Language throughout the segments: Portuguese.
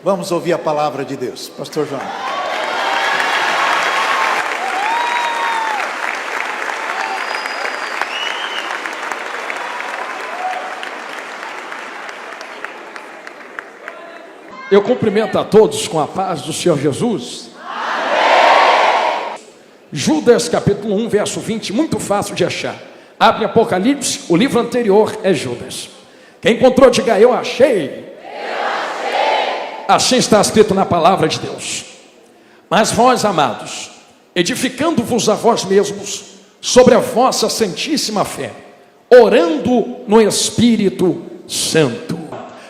Vamos ouvir a palavra de Deus. Pastor João. Eu cumprimento a todos com a paz do Senhor Jesus. Amém. Judas capítulo 1, verso 20, muito fácil de achar. Abre Apocalipse, o livro anterior é Judas. Quem encontrou, diga: eu achei. Assim está escrito na palavra de Deus. Mas vós, amados, edificando-vos a vós mesmos sobre a vossa santíssima fé, orando no Espírito Santo.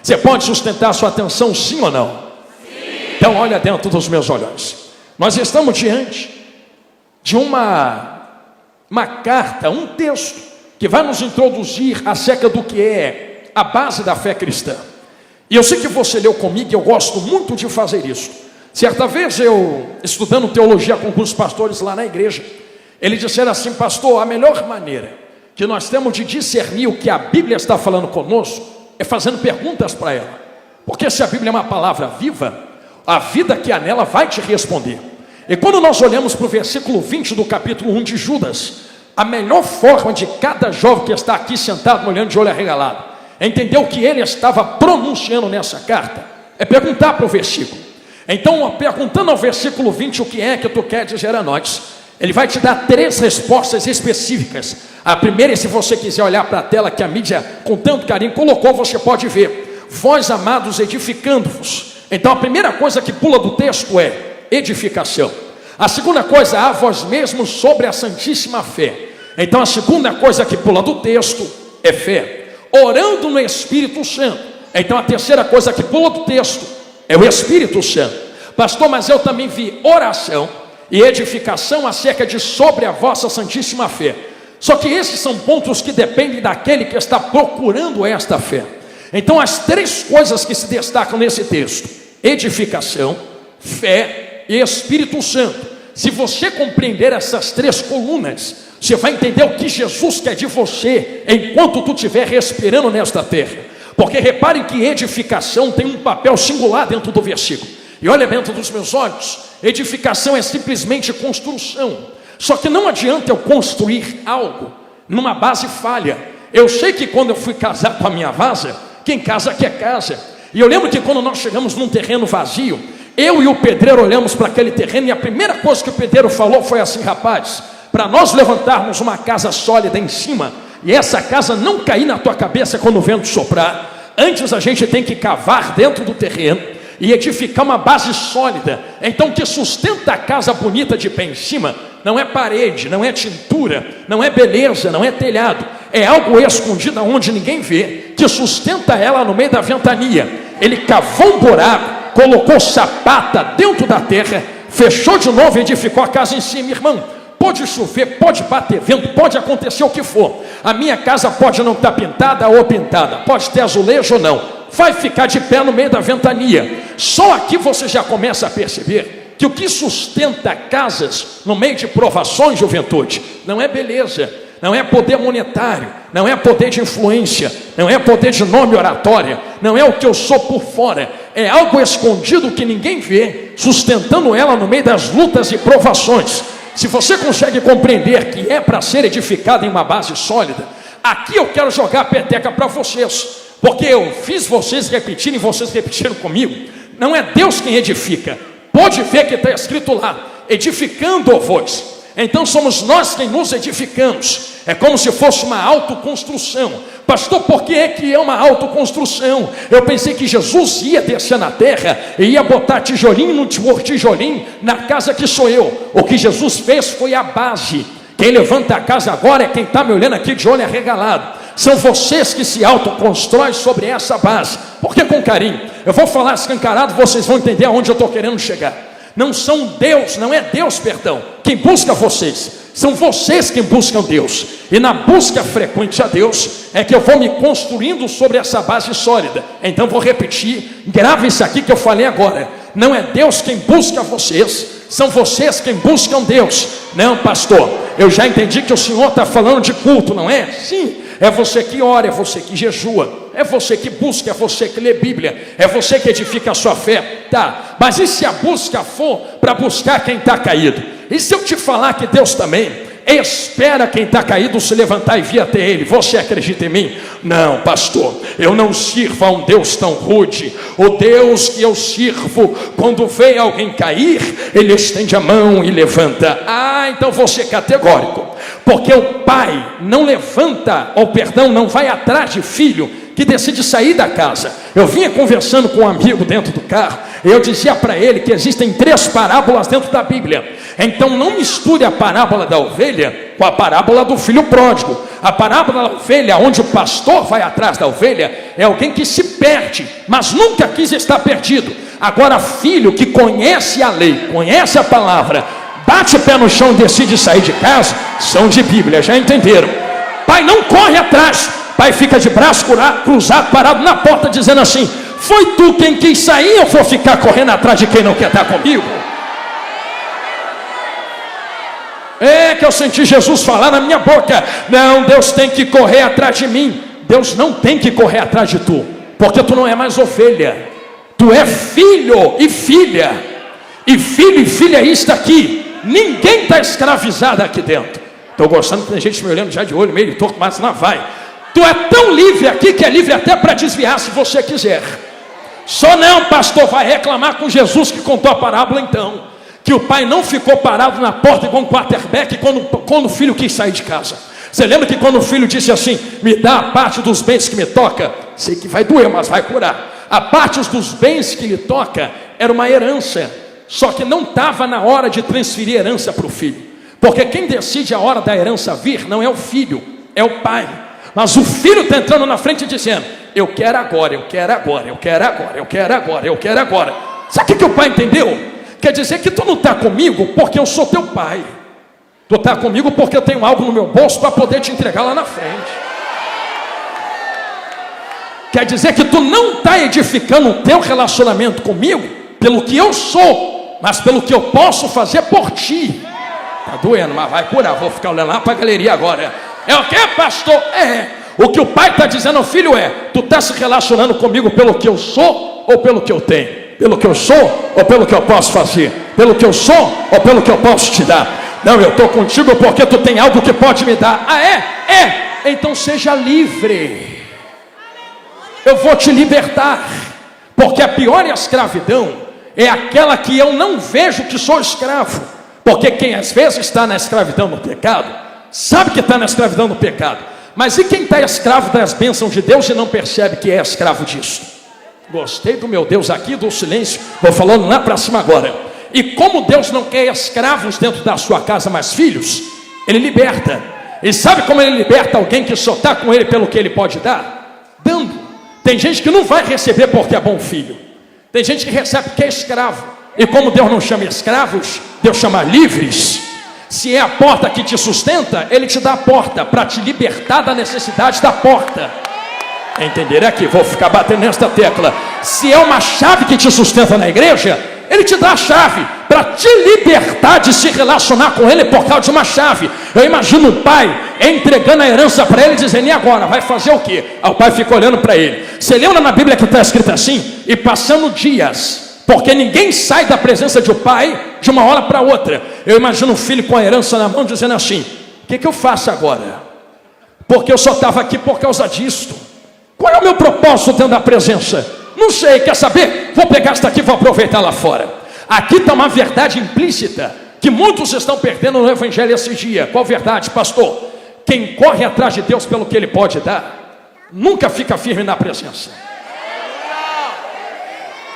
Você pode sustentar sua atenção, sim ou não? Sim. Então olha dentro dos meus olhos. Nós estamos diante de uma carta, um texto que vai nos introduzir acerca do que é a base da fé cristã. E eu sei que você leu comigo e eu gosto muito de fazer isso. Certa vez eu, estudando teologia com alguns pastores lá na igreja, eles disseram assim: pastor, a melhor maneira que nós temos de discernir o que a Bíblia está falando conosco é fazendo perguntas para ela. Porque se a Bíblia é uma palavra viva, a vida que há nela vai te responder. E quando nós olhamos para o versículo 20 do capítulo 1 de Judas, a melhor forma de cada jovem que está aqui sentado, olhando de olho arregalado, é entender o que ele estava pronunciando nessa carta, é perguntar para o versículo. Então, perguntando ao versículo 20 o que é que tu quer dizer a nós, ele vai te dar 3 respostas específicas. A primeira, e se você quiser olhar para a tela que a mídia com tanto carinho colocou, você pode ver: vós, amados, edificando-vos. Então a primeira coisa que pula do texto é edificação. A segunda coisa, a vós mesmos sobre a santíssima fé. Então a segunda coisa que pula do texto é fé, orando no Espírito Santo. Então a terceira coisa que pula do texto é o Espírito Santo. Pastor, mas eu também vi oração e edificação acerca de sobre a vossa santíssima fé. Só que esses são pontos que dependem daquele que está procurando esta fé. Então as 3 coisas que se destacam nesse texto: edificação, fé e Espírito Santo. Se você compreender essas 3 colunas, você vai entender o que Jesus quer de você enquanto tu estiver respirando nesta terra. Porque reparem que edificação tem um papel singular dentro do versículo. E olha dentro dos meus olhos, edificação é simplesmente construção. Só que não adianta eu construir algo numa base falha. Eu sei que quando eu fui casar com a minha vaza, quem casa quer casa. E eu lembro que quando nós chegamos num terreno vazio, eu e o pedreiro olhamos para aquele terreno e a primeira coisa que o pedreiro falou foi assim: rapaz, para nós levantarmos uma casa sólida em cima e essa casa não cair na tua cabeça quando o vento soprar, antes a gente tem que cavar dentro do terreno e edificar uma base sólida. Então o que sustenta a casa bonita de pé em cima não é parede, não é tintura, não é beleza, não é telhado, é algo escondido onde ninguém vê, que sustenta ela no meio da ventania. Ele cavou um buraco, colocou sapata dentro da terra, fechou de novo e edificou a casa em cima. Irmão, pode chover, pode bater vento, pode acontecer o que for, a minha casa pode não estar pintada ou pintada, pode ter azulejo ou não, vai ficar de pé no meio da ventania. Só aqui você já começa a perceber que o que sustenta casas no meio de provações, juventude, não é beleza, não é poder monetário, não é poder de influência, não é poder de nome oratória, não é o que eu sou por fora, é algo escondido que ninguém vê, sustentando ela no meio das lutas e provações. Se você consegue compreender que é para ser edificado em uma base sólida, aqui eu quero jogar a peteca para vocês, porque eu fiz vocês repetirem, vocês repetiram comigo. Não é Deus quem edifica. Pode ver que está escrito lá: edificando-vos. Então somos nós quem nos edificamos. É como se fosse uma autoconstrução. Pastor, por que é que é uma autoconstrução? Eu pensei que Jesus ia descer na terra e ia botar tijolinho por tijolinho na casa que sou eu. O que Jesus fez foi a base. Quem levanta a casa agora é quem está me olhando aqui de olho arregalado. São vocês que se autoconstroem sobre essa base. Porque com carinho, eu vou falar escancarado, vocês vão entender aonde eu estou querendo chegar. Não são Deus, não é Deus, perdão, quem busca vocês. São vocês quem buscam Deus. E na busca frequente a Deus é que eu vou me construindo sobre essa base sólida. Então vou repetir, grave isso aqui que eu falei agora. Não é Deus quem busca vocês, são vocês quem buscam Deus. Não, pastor, eu já entendi que o senhor está falando de culto, não é? Sim, é você que ora, é você que jejua, é você que busca, é você que lê Bíblia, é você que edifica a sua fé. Tá, mas e se a busca for para buscar quem está caído? E se eu te falar que Deus também espera quem está caído se levantar e vir até Ele? Você acredita em mim? Não, pastor, eu não sirvo a um Deus tão rude. O Deus que eu sirvo, quando vê alguém cair, Ele estende a mão e levanta. Ah, então você é categórico, porque o pai não levanta, ou perdão, não vai atrás de filho que decide sair da casa. Eu vinha conversando com um amigo dentro do carro, e eu dizia para ele que existem 3 parábolas dentro da Bíblia. Então não misture a parábola da ovelha com a parábola do filho pródigo. A parábola da ovelha, onde o pastor vai atrás da ovelha, é alguém que se perde, mas nunca quis estar perdido. Agora, filho que conhece a lei, conhece a palavra, bate o pé no chão e decide sair de casa, são de Bíblia, já entenderam? Pai não corre atrás, pai fica de braço cruzado, parado na porta, dizendo assim: foi tu quem quis sair, eu vou ficar correndo atrás de quem não quer estar comigo? É que eu senti Jesus falar na minha boca: não, Deus tem que correr atrás de mim. Deus não tem que correr atrás de tu, porque tu não é mais ovelha, tu é filho e filha. E filho e filha está aqui, ninguém está escravizado aqui dentro. Estou gostando que tem gente me olhando já de olho meio torto, mas não vai. Tu é tão livre aqui que é livre até para desviar se você quiser. Só não, pastor, vai reclamar com Jesus que contou a parábola então, que o pai não ficou parado na porta igual um quarterback quando o filho quis sair de casa. Você lembra que quando o filho disse assim: me dá a parte dos bens que me toca? Sei que vai doer, mas vai curar. A parte dos bens que lhe toca era uma herança, só que não estava na hora de transferir herança para o filho, porque quem decide a hora da herança vir não é o filho, é o pai. Mas o filho está entrando na frente dizendo: eu quero agora, eu quero agora, eu quero agora, eu quero agora, eu quero agora. Sabe o que o pai entendeu? Quer dizer que tu não está comigo porque eu sou teu pai, tu está comigo porque eu tenho algo no meu bolso para poder te entregar lá na frente. Quer dizer que tu não está edificando o teu relacionamento comigo pelo que eu sou, mas pelo que eu posso fazer por ti. Está doendo, mas vai curar. Vou ficar olhando lá para a galeria agora. É o que, pastor? É. O que o pai está dizendo ao filho é: tu está se relacionando comigo pelo que eu sou ou pelo que eu tenho? Pelo que eu sou ou pelo que eu posso fazer? Pelo que eu sou ou pelo que eu posso te dar? Não, eu estou contigo porque tu tem algo que pode me dar. Ah, é? É. Então seja livre. Eu vou te libertar. Porque a pior escravidão é aquela que eu não vejo que sou escravo. Porque quem às vezes está na escravidão no pecado, sabe que está na escravidão no pecado. Mas e quem está escravo das bênçãos de Deus e não percebe que é escravo disso? Gostei do meu Deus aqui, do silêncio. Vou falando lá para cima agora. E como Deus não quer escravos dentro da sua casa, mas filhos, Ele liberta. E sabe como Ele liberta alguém que só está com Ele pelo que Ele pode dar? Dando. Tem gente que não vai receber porque é bom filho. Tem gente que recebe porque é escravo. E como Deus não chama escravos, Deus chama livres. Se é a porta que te sustenta, Ele te dá a porta para te libertar da necessidade da porta. Entender aqui, vou ficar batendo nesta tecla. Se é uma chave que te sustenta na igreja, Ele te dá a chave para te libertar de se relacionar com Ele por causa de uma chave. Eu imagino o pai entregando a herança para ele, dizendo: e agora? Vai fazer o quê? Aí o pai fica olhando para ele. Você lembra na Bíblia que está escrito assim? E passando dias, porque ninguém sai da presença de um pai de uma hora para outra. Eu imagino um filho com a herança na mão dizendo assim: o que eu faço agora? Porque eu só estava aqui por causa disto. Qual é o meu propósito dentro da presença? Não sei, quer saber? Vou pegar esta aqui e vou aproveitar lá fora. Aqui está uma verdade implícita que muitos estão perdendo no evangelho esse dia. Qual verdade, pastor? Quem corre atrás de Deus pelo que Ele pode dar, nunca fica firme na presença.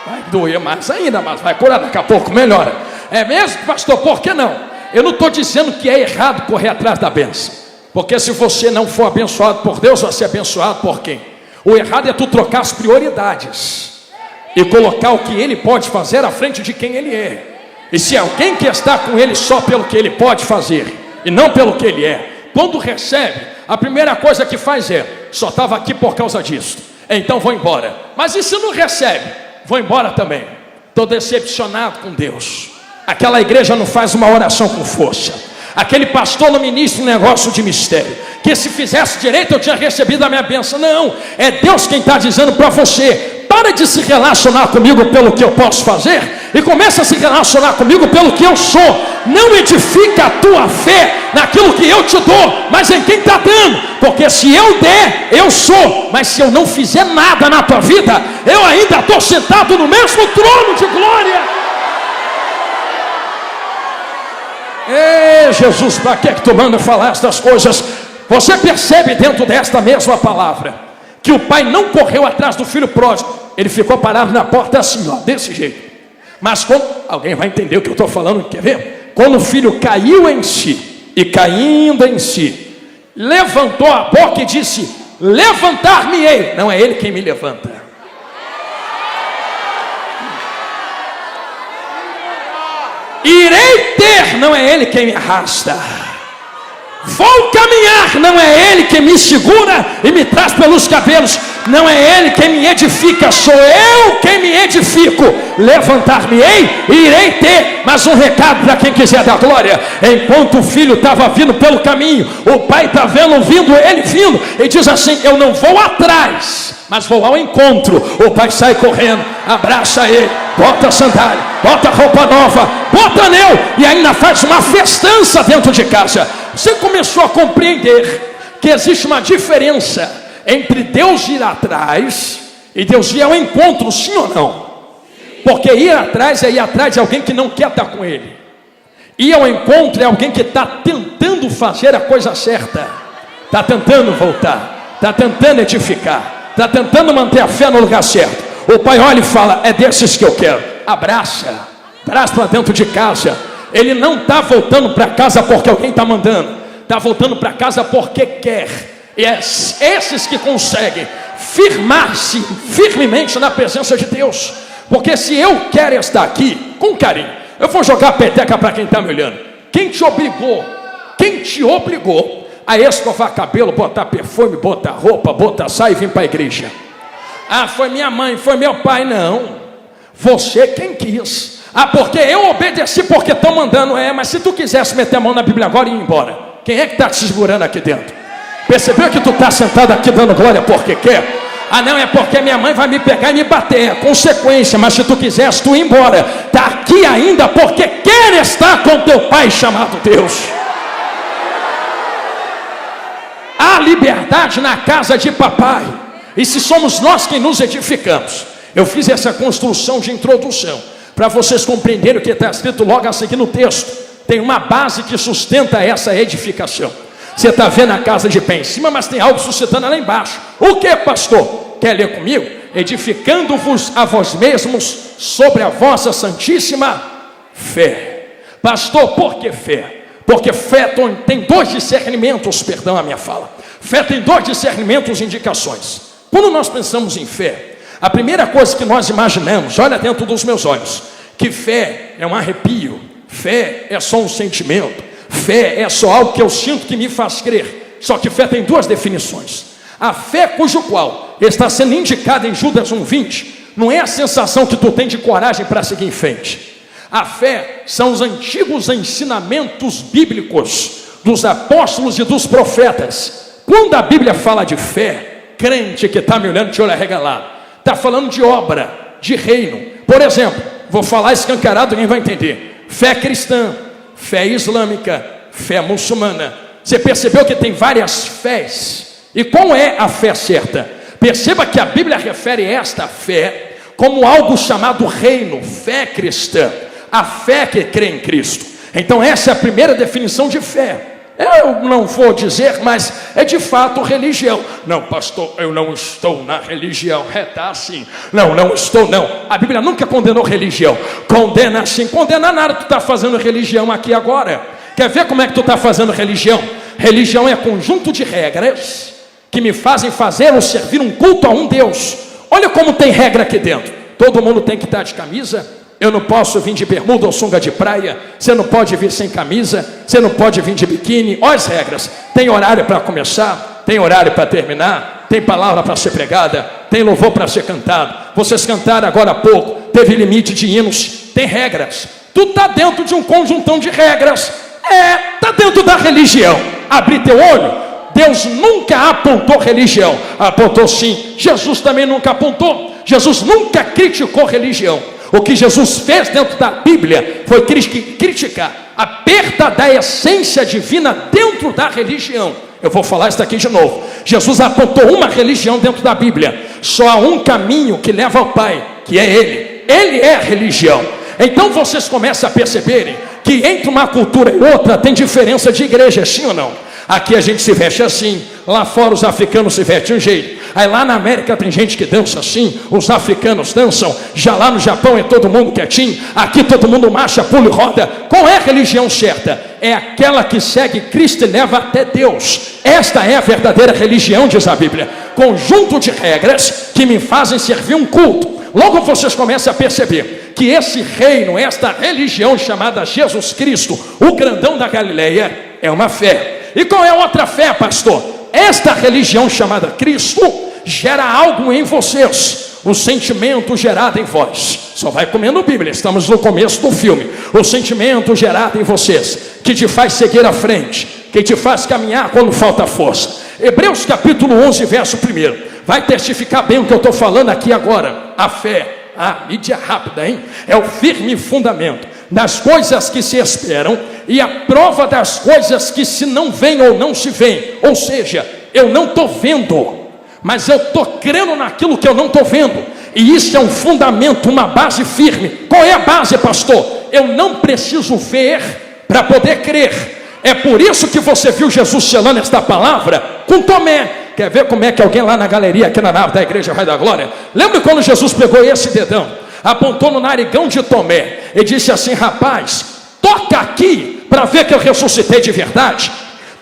Vai doer mais ainda, mas vai curar daqui a pouco, melhora. É mesmo, pastor? Por que não? Eu não estou dizendo que é errado correr atrás da bênção, porque se você não for abençoado por Deus, vai ser abençoado por quem? O errado é tu trocar as prioridades e colocar o que Ele pode fazer à frente de quem Ele é. E se alguém que está com Ele só pelo que Ele pode fazer e não pelo que Ele é, quando recebe, a primeira coisa que faz é: só estava aqui por causa disso, então vou embora. Mas e se não recebe? Vou embora também. Estou decepcionado com Deus. Aquela igreja não faz uma oração com força. Aquele pastor não ministra um negócio de mistério, que se fizesse direito eu tinha recebido a minha bênção. Não, é Deus quem está dizendo para você: para de se relacionar comigo pelo que eu posso fazer e começa a se relacionar comigo pelo que eu sou. Não edifica a tua fé naquilo que eu te dou, mas em quem está dando. Porque se eu der, eu sou. Mas se eu não fizer nada na tua vida, eu ainda estou sentado no mesmo trono de glória. Ei, Jesus, para que tu manda falar estas coisas? Você percebe dentro desta mesma palavra que o pai não correu atrás do filho pródigo. Ele ficou parado na porta assim, ó, desse jeito. Mas quando, alguém vai entender o que eu estou falando, quer ver? Quando o filho caiu em si, e caindo em si, levantou a boca e disse: levantar-me-ei. Não é ele quem me levanta. Irei ter, não é ele quem me arrasta. Vou caminhar, não é ele quem me segura e me traz pelos cabelos. Não é ele quem me edifica, sou eu quem me edifico. Levantar-me-ei e irei ter. Mas um recado para quem quiser dar glória: enquanto o filho estava vindo pelo caminho, o pai está vendo, vindo, ele vindo, e diz assim: eu não vou atrás, mas vou ao encontro. O pai sai correndo, abraça ele, bota a sandália, bota a roupa nova, bota anel e ainda faz uma festança dentro de casa. Você começou a compreender que existe uma diferença entre Deus ir atrás e Deus ir ao encontro, sim ou não? Porque ir atrás é ir atrás de alguém que não quer estar com ele. Ir ao encontro é alguém que está tentando fazer a coisa certa, está tentando voltar, está tentando edificar, está tentando manter a fé no lugar certo. O pai olha e fala: é desses que eu quero. Abraça, traz para dentro de casa. Ele não está voltando para casa porque alguém está mandando, está voltando para casa porque quer. E é esses que conseguem firmar-se firmemente na presença de Deus. Porque se eu quero estar aqui com carinho, eu vou jogar a peteca para quem está me olhando. Quem te obrigou a escovar cabelo, botar perfume, botar roupa, botar saia e vir para a igreja? Ah, foi minha mãe, foi meu pai. Não, você quem quis. Ah, porque eu obedeci porque estão mandando. É, mas se tu quisesse meter a mão na Bíblia agora e ir embora, quem é que está te segurando aqui dentro? Percebeu que tu está sentado aqui dando glória porque quer? Ah, não, é porque minha mãe vai me pegar e me bater, é consequência. Mas se tu quisesse, tu ir embora. Está aqui ainda porque quer estar com teu pai chamado Deus. Há liberdade na casa de papai. E se somos nós quem nos edificamos. Eu fiz essa construção de introdução para vocês compreenderem o que está escrito logo a seguir no texto. Tem uma base que sustenta essa edificação. Você está vendo a casa de pé em cima, mas tem algo sustentando lá embaixo. O que, pastor? Quer ler comigo? Edificando-vos a vós mesmos sobre a vossa santíssima fé. Pastor, por que fé? Porque fé tem dois discernimentos, perdão a minha fala. Fé tem dois discernimentos, indicações. Quando nós pensamos em fé, a primeira coisa que nós imaginamos, olha dentro dos meus olhos, que fé é um arrepio, fé é só um sentimento, fé é só algo que eu sinto que me faz crer. Só que fé tem duas definições. A fé cujo qual está sendo indicada em Judas 1:20, não é a sensação que tu tem de coragem para seguir em frente. A fé são os antigos ensinamentos bíblicos dos apóstolos e dos profetas. Quando a Bíblia fala de fé, crente que está me olhando de olho arregalado, está falando de obra, de reino. Por exemplo, vou falar escancarado, ninguém vai entender. Fé cristã, fé islâmica, fé muçulmana. Você percebeu que tem várias fés? E qual é a fé certa? Perceba que a Bíblia refere esta fé como algo chamado reino, fé cristã. A fé que crê em Cristo. Então essa é a primeira definição de fé. Eu não vou dizer, mas é de fato religião. Não, pastor, eu não estou na religião. É, tá assim. Não estou não. A Bíblia nunca condenou religião. Condena sim, condena nada. Tu está fazendo religião aqui agora. Quer ver como é que tu está fazendo religião? Religião é conjunto de regras que me fazem fazer ou servir um culto a um Deus. Olha como tem regra aqui dentro. Todo mundo tem que estar de camisa. Eu não posso vir de bermuda ou sunga de praia. Você não pode vir sem camisa. Você não pode vir de biquíni. Olha as regras. Tem horário para começar, tem horário para terminar, tem palavra para ser pregada, tem louvor para ser cantado. Vocês cantaram agora há pouco, teve limite de hinos. Tem regras. Tu está dentro de um conjuntão de regras. Está dentro da religião. Abre teu olho. Deus nunca apontou religião. Apontou sim. Jesus também nunca apontou. Jesus nunca criticou religião. O que Jesus fez dentro da Bíblia foi criticar a perda da essência divina dentro da religião. Eu vou falar isso daqui de novo. Jesus apontou uma religião dentro da Bíblia. Só há um caminho que leva ao Pai, que é Ele. Ele é a religião. Então vocês começam a perceberem que entre uma cultura e outra tem diferença de igreja, sim ou não? Aqui a gente se veste assim, lá fora os africanos se vestem de um jeito. Aí lá na América tem gente que dança assim, os africanos dançam. Já lá no Japão é todo mundo quietinho. Aqui todo mundo marcha, pula e roda. Qual é a religião certa? É aquela que segue Cristo e leva até Deus. Esta é a verdadeira religião, diz a Bíblia. Conjunto de regras que me fazem servir um culto. Logo vocês começam a perceber que esse reino, esta religião chamada Jesus Cristo, o grandão da Galileia, é uma fé. E qual é a outra fé, pastor? Esta religião chamada Cristo gera algo em vocês, o sentimento gerado em vós. Só vai comendo Bíblia, estamos no começo do filme. O sentimento gerado em vocês, que te faz seguir à frente, que te faz caminhar quando falta força. Hebreus capítulo 11, verso 1, vai testificar bem o que eu estou falando aqui agora. A fé, a mídia rápida, hein? É o firme fundamento das coisas que se esperam e a prova das coisas que se não veem ou não se veem. Ou seja, eu não estou vendo, mas eu estou crendo naquilo que eu não estou vendo. E isso é um fundamento, uma base firme. Qual é a base, pastor? Eu não preciso ver para poder crer. É por isso que você viu Jesus selando esta palavra com Tomé. Quer ver como é que alguém lá na galeria, aqui na nave da igreja Vai da Glória, lembra quando Jesus pegou esse dedão, apontou no narigão de Tomé e disse assim: rapaz, toca aqui para ver que eu ressuscitei de verdade.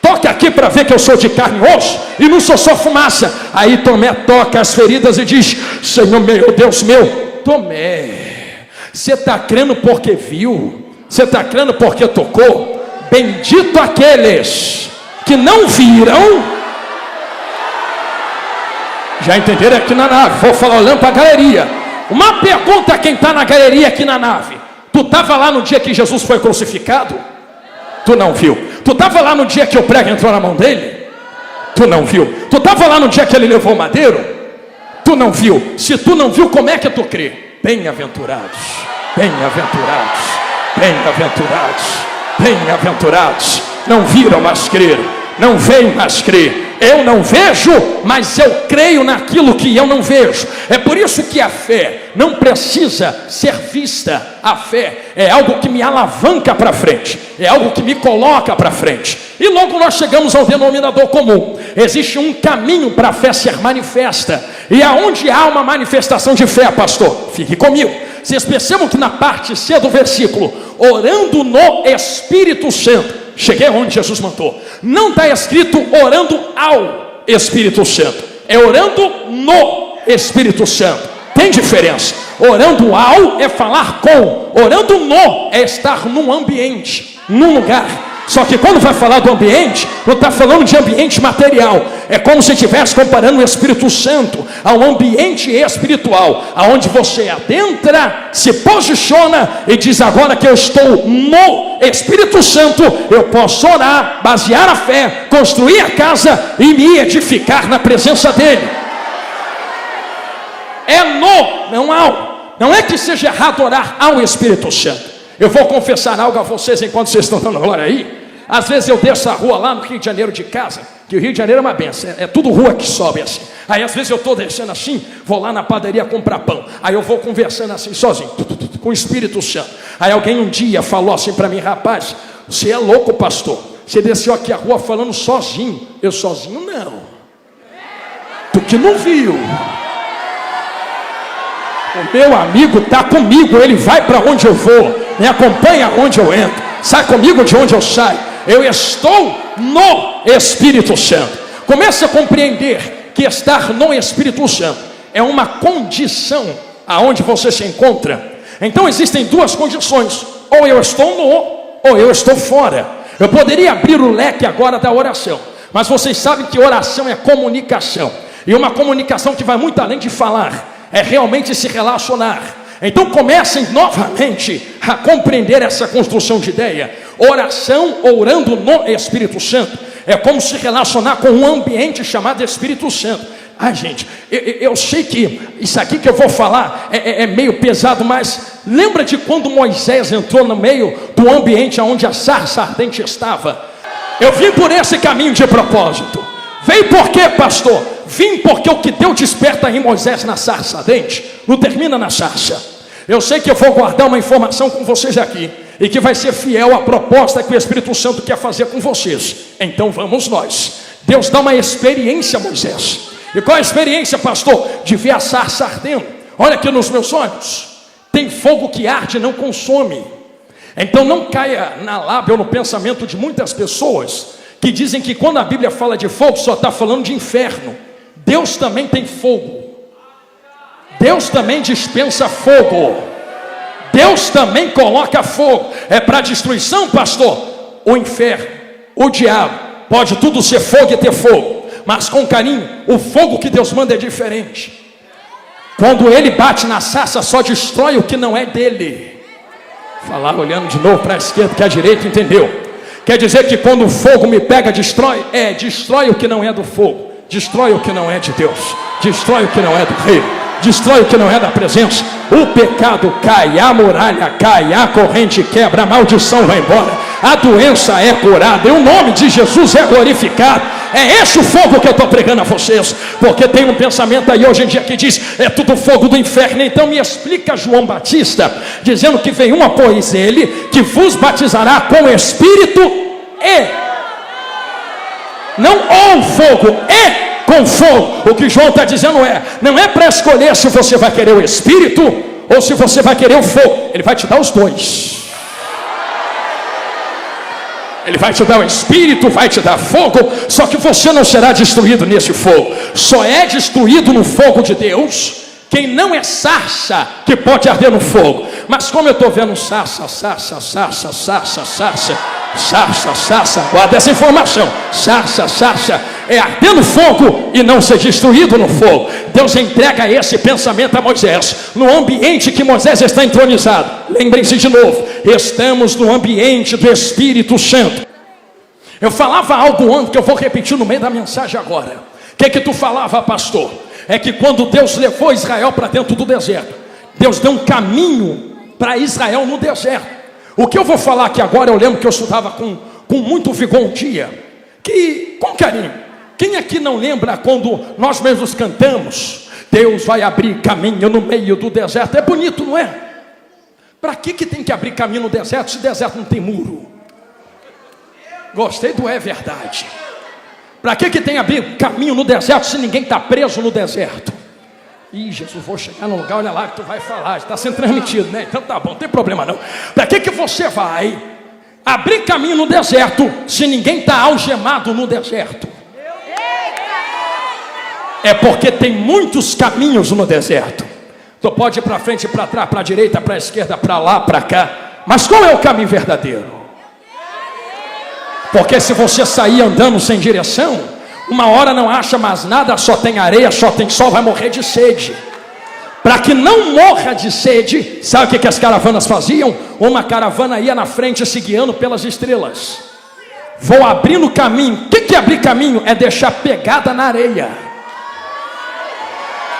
Toca aqui para ver que eu sou de carne e osso e não sou só fumaça. Aí Tomé toca as feridas e diz: Senhor meu, Deus meu. Tomé, você está crendo porque viu? Você está crendo porque tocou? Bendito aqueles que não viram. Já entenderam aqui na nave? Vou falar olhando para a galeria. Uma pergunta a quem está na galeria aqui na nave: tu estava lá no dia que Jesus foi crucificado? Tu não viu. Tu estava lá no dia que o prego entrou na mão dele? Tu não viu. Tu estava lá no dia que ele levou o madeiro? Tu não viu. Se tu não viu, como é que tu crê? Bem-aventurados, bem-aventurados, bem-aventurados, bem-aventurados. Não viram, mas creram. Não veem, mas creem. Eu não vejo, mas eu creio naquilo que eu não vejo. É por isso que a fé não precisa ser vista. A fé é algo que me alavanca para frente, é algo que me coloca para frente. E logo nós chegamos ao denominador comum. Existe um caminho para a fé ser manifesta. E aonde há uma manifestação de fé, pastor? Fique comigo. Vocês percebam que na parte C do versículo, orando no Espírito Santo, cheguei onde Jesus mandou. Não está escrito orando ao Espírito Santo, é orando no Espírito Santo. Tem diferença. Orando ao é falar com, orando no é estar num ambiente, num lugar. Só que quando vai falar do ambiente, não está falando de ambiente material. É como se estivesse comparando o Espírito Santo ao ambiente espiritual, aonde você adentra, se posiciona e diz: agora que eu estou no Espírito Santo, eu posso orar, basear a fé, construir a casa e me edificar na presença dele. É no, não ao. Não é que seja errado orar ao Espírito Santo. Eu vou confessar algo a vocês enquanto vocês estão dando glória aí. Às vezes eu desço a rua lá no Rio de Janeiro de casa, que o Rio de Janeiro é uma benção, é tudo rua que sobe assim. Aí às vezes eu estou descendo assim, vou lá na padaria comprar pão. Aí eu vou conversando assim sozinho, com o Espírito Santo. Aí alguém um dia falou assim para mim: rapaz, você é louco, pastor. Você desceu aqui a rua falando sozinho. Eu sozinho não. Tu que não viu. O meu amigo está comigo, ele vai para onde eu vou, me acompanha onde eu entro, sai comigo de onde eu saio. Eu estou no Espírito Santo. Comece a compreender que estar no Espírito Santo é uma condição aonde você se encontra. Então existem duas condições: ou eu estou no, ou eu estou fora. Eu poderia abrir o leque agora da oração, mas vocês sabem que oração é comunicação, e uma comunicação que vai muito além de falar, é realmente se relacionar. Então comecem novamente a compreender essa construção de ideia. Oração, orando no Espírito Santo, é como se relacionar com um ambiente chamado Espírito Santo. Ai, gente, eu sei que isso aqui que eu vou falar é meio pesado, mas lembra de quando Moisés entrou no meio do ambiente onde a sarça ardente estava? Eu vim por esse caminho de propósito. Veio por quê, pastor? Vim porque o que Deus desperta em Moisés na sarça ardente não termina na sarça. Eu sei que eu vou guardar uma informação com vocês aqui e que vai ser fiel à proposta que o Espírito Santo quer fazer com vocês. Então vamos nós. Deus dá uma experiência a Moisés. E qual é a experiência, pastor? De ver a sarça ardendo. Olha aqui nos meus olhos. Tem fogo que arde e não consome. Então não caia na lábia ou no pensamento de muitas pessoas que dizem que quando a Bíblia fala de fogo só está falando de inferno. Deus também tem fogo. Deus também dispensa fogo. Deus também coloca fogo. É para destruição, pastor? O inferno, o diabo, pode tudo ser fogo e ter fogo. Mas com carinho, o fogo que Deus manda é diferente. Quando ele bate na sarça, só destrói o que não é dele. Falar olhando de novo para a esquerda, que a direita entendeu. Quer dizer que quando o fogo me pega, destrói? Destrói o que não é do fogo. Destrói o que não é de Deus. Destrói o que não é do reino. Destrói o que não é da presença. O pecado cai, a muralha cai, a corrente quebra, a maldição vai embora, a doença é curada e o nome de Jesus é glorificado. É esse o fogo que eu estou pregando a vocês, porque tem um pensamento aí hoje em dia que diz, é tudo fogo do inferno. Então me explica João Batista, dizendo que vem um após ele, que vos batizará com o Espírito e não ou fogo, com fogo. O que João está dizendo não é para escolher se você vai querer o Espírito ou se você vai querer o fogo. Ele vai te dar os dois. Ele vai te dar o Espírito, vai te dar fogo, só que você não será destruído nesse fogo. Só é destruído no fogo de Deus quem não é sarça, que pode arder no fogo. Mas como eu estou vendo sarça, guarda essa informação. Sarça é arder no fogo e não ser destruído no fogo. Deus entrega esse pensamento a Moisés, no ambiente que Moisés está entronizado. Lembrem-se de novo, estamos no ambiente do Espírito Santo. Eu falava algo ontem que eu vou repetir no meio da mensagem agora. O que tu falava, pastor? É que quando Deus levou Israel para dentro do deserto, Deus deu um caminho para Israel no deserto. O que eu vou falar aqui agora, eu lembro que eu estudava com muito vigor um dia, que, com carinho, quem aqui não lembra quando nós mesmos cantamos, Deus vai abrir caminho no meio do deserto? É bonito, não é? Para que tem que abrir caminho no deserto, se o deserto não tem muro? Gostei do é verdade. Para que tem que abrir caminho no deserto se ninguém está preso no deserto? Ih, Jesus, vou chegar no lugar, olha lá que tu vai falar, está sendo transmitido, né? Então tá bom, não tem problema não. Para que você vai abrir caminho no deserto se ninguém está algemado no deserto? É porque tem muitos caminhos no deserto. Tu pode ir para frente, para trás, para a direita, para a esquerda, para lá, para cá. Mas qual é o caminho verdadeiro? Porque se você sair andando sem direção, uma hora não acha mais nada, só tem areia, só tem sol, vai morrer de sede. Para que não morra de sede, sabe o que as caravanas faziam? Uma caravana ia na frente se guiando pelas estrelas. Vou abrindo caminho. O que é abrir caminho? É deixar pegada na areia.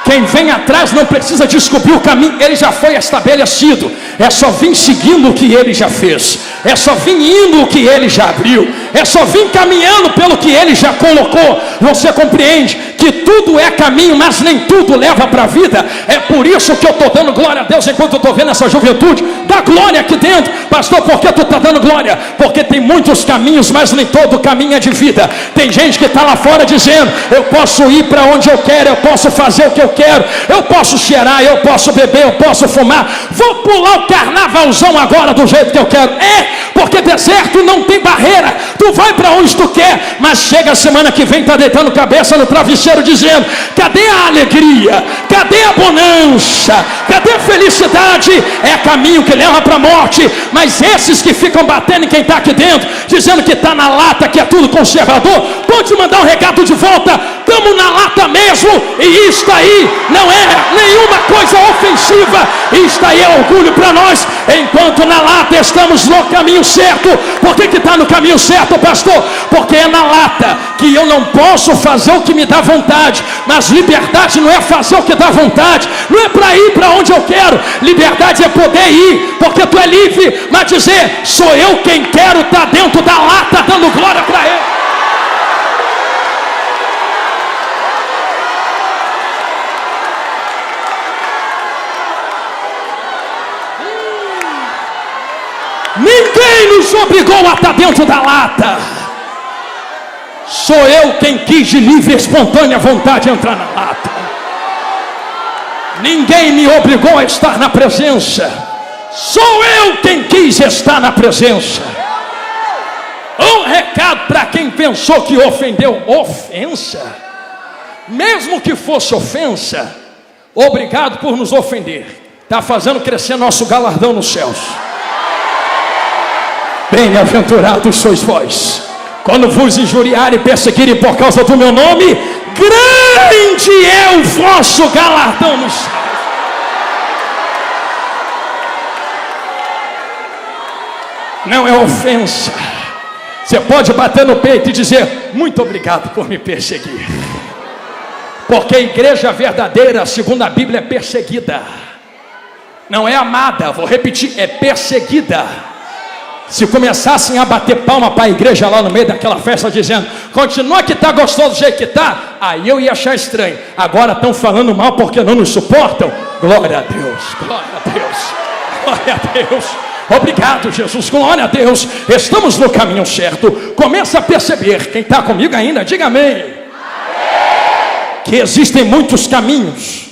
Quem vem atrás não precisa descobrir o caminho, ele já foi estabelecido. É só vir seguindo o que ele já fez. É só vir indo o que ele já abriu. É só vir caminhando pelo que ele já colocou. Você compreende que tudo é caminho, mas nem tudo leva para a vida. É por isso que eu estou dando glória a Deus enquanto eu estou vendo essa juventude. Dá glória aqui dentro. Pastor, por que tu está dando glória? Porque tem muitos caminhos, mas nem todo caminho é de vida. Tem gente que está lá fora dizendo, eu posso ir para onde eu quero, eu posso fazer o que eu quero, eu posso cheirar, eu posso beber, eu posso fumar, vou pular o carnavalzão agora do jeito que eu quero. Porque deserto não tem barreira, tu vai para onde tu quer, mas chega a semana que vem, tá deitando cabeça no travesseiro dizendo, cadê a alegria, cadê a bonança, cadê a felicidade? É caminho que leva para a morte. Mas esses que ficam batendo em quem está aqui dentro, dizendo que está na lata, que é tudo conservador, vou te mandar um recado de volta. Estamos na lata mesmo, e isto aí não é nenhuma coisa ofensiva. Isto aí é orgulho para nós. Enquanto na lata estamos no caminho certo. Por que está no caminho certo, pastor? Porque é na lata que eu não posso fazer o que me dá vontade. Mas liberdade não é fazer o que dá vontade, não é para ir para onde eu quero. Liberdade é poder ir, porque tu é livre, mas dizer, sou eu quem quero estar dentro da lata, dando glória para Ele. Ninguém nos obrigou a estar dentro da lata. Sou eu quem quis de livre e espontânea vontade entrar na lata. Ninguém me obrigou a estar na presença. Sou eu quem quis estar na presença. Um recado para quem pensou que ofendeu. Ofensa? Mesmo que fosse ofensa, obrigado por nos ofender. Está fazendo crescer nosso galardão nos céus. Bem-aventurados sois vós, quando vos injuriarem e perseguirem por causa do meu nome, grande é o vosso galardão nos céus. Não é ofensa. Você pode bater no peito e dizer, muito obrigado por me perseguir. Porque a igreja verdadeira, segundo a Bíblia, é perseguida. Não é amada, vou repetir, é perseguida. Se começassem a bater palma para a igreja lá no meio daquela festa, dizendo, continua que está gostoso do jeito que está, aí eu ia achar estranho. Agora estão falando mal porque não nos suportam. Glória a Deus, glória a Deus, glória a Deus. Obrigado, Jesus, glória a Deus. Estamos no caminho certo. Começa a perceber, quem está comigo ainda, diga amém. Que existem muitos caminhos,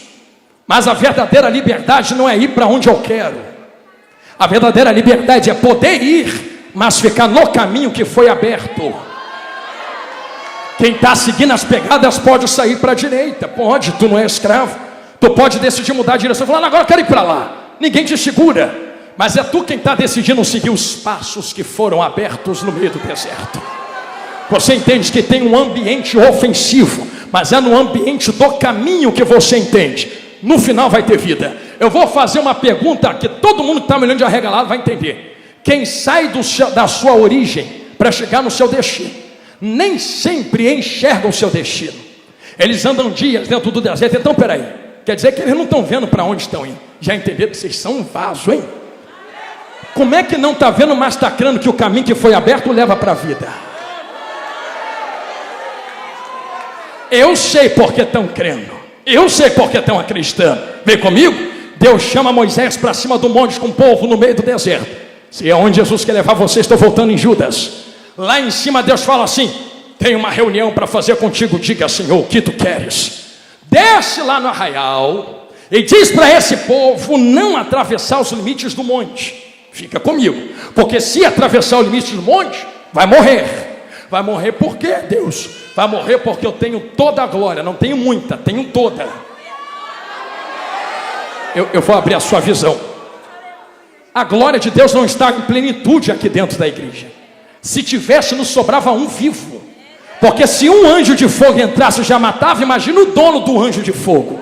mas a verdadeira liberdade não é ir para onde eu quero. A verdadeira liberdade é poder ir, mas ficar no caminho que foi aberto. Quem está seguindo as pegadas pode sair para a direita. Pode, tu não é escravo. Tu pode decidir mudar a direção, falando, agora eu quero ir para lá. Ninguém te segura. Mas é tu quem está decidindo seguir os passos que foram abertos no meio do deserto. Você entende que tem um ambiente ofensivo, mas é no ambiente do caminho que você entende. No final vai ter vida. Eu vou fazer uma pergunta que todo mundo que está me olhando de arregalado vai entender. Quem sai da sua origem para chegar no seu destino, nem sempre enxerga o seu destino. Eles andam dias dentro do deserto. Então peraí, quer dizer que eles não estão vendo para onde estão indo. Já entenderam que vocês são um vaso, hein? Como é que não está vendo, mas está crendo que o caminho que foi aberto leva para a vida? Eu sei porque estão crendo. Eu sei porque estão acreditando. Vem comigo. Deus chama Moisés para cima do monte com o povo no meio do deserto. Se é onde Jesus quer levar vocês, estou voltando em Judas. Lá em cima Deus fala assim, tem uma reunião para fazer contigo. Diga, Senhor, o que tu queres? Desce lá no arraial e diz para esse povo não atravessar os limites do monte. Fica comigo, porque se atravessar o limite do monte, vai morrer. Vai morrer por quê, Deus? Vai morrer porque eu tenho toda a glória. Não tenho muita, tenho toda. Eu vou abrir a sua visão. A glória de Deus não está em plenitude aqui dentro da igreja. Se tivesse, nos sobrava um vivo. Porque se um anjo de fogo entrasse, já matava. Imagina o dono do anjo de fogo.